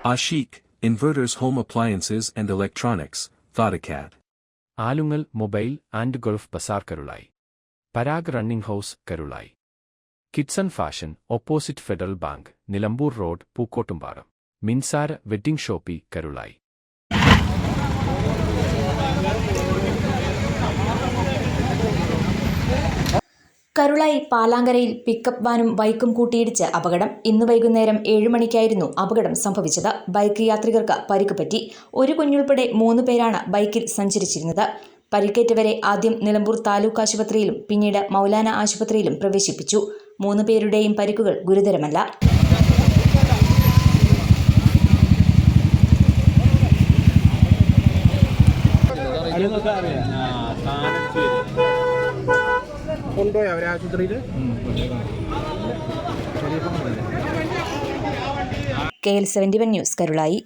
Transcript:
Ashik, Inverters Home Appliances and Electronics, Thodacat. Alungal mobile and Gulf Bazar Karulayi. Parag running house Karulayi. Kidson fashion opposite Federal Bank Nilambur road Pookkottumpadam. Minsara wedding shoppe Karulayi. Karulayi പാലാങ്കരയിൽ pickup വാനും ബൈക്കും കൂട്ടിയിടിച്ച് അപകടം. ഇന്ന് വൈകുന്നേരം 7 മണിക്കായിരുന്നു അപകടം സംഭവിച്ചത്. ബൈക്ക് യാത്രികർക്ക് പരിക്ക് പറ്റി. ഒരു കുഞ്ഞുൾപ്പെടെ 3 പേരാണ് ബൈക്കിൽ സഞ്ചരിച്ചിരുന്നത്. പരിക്കേറ്റവരെ ആദ്യം നിലമ്പൂർ താലൂക്ക് ആശുപത്രിയിലും പിന്നീട് മൗലാന ആശുപത്രിയിലും പ്രവേശിപ്പിച്ചു. 3 പേരുടെയും പരിക്കുകൾ ഗുരുതരമല്ല. കൊണ്ടുപോയി അവരെ ആശുപത്രിയിൽ. KL 71 news Karulai.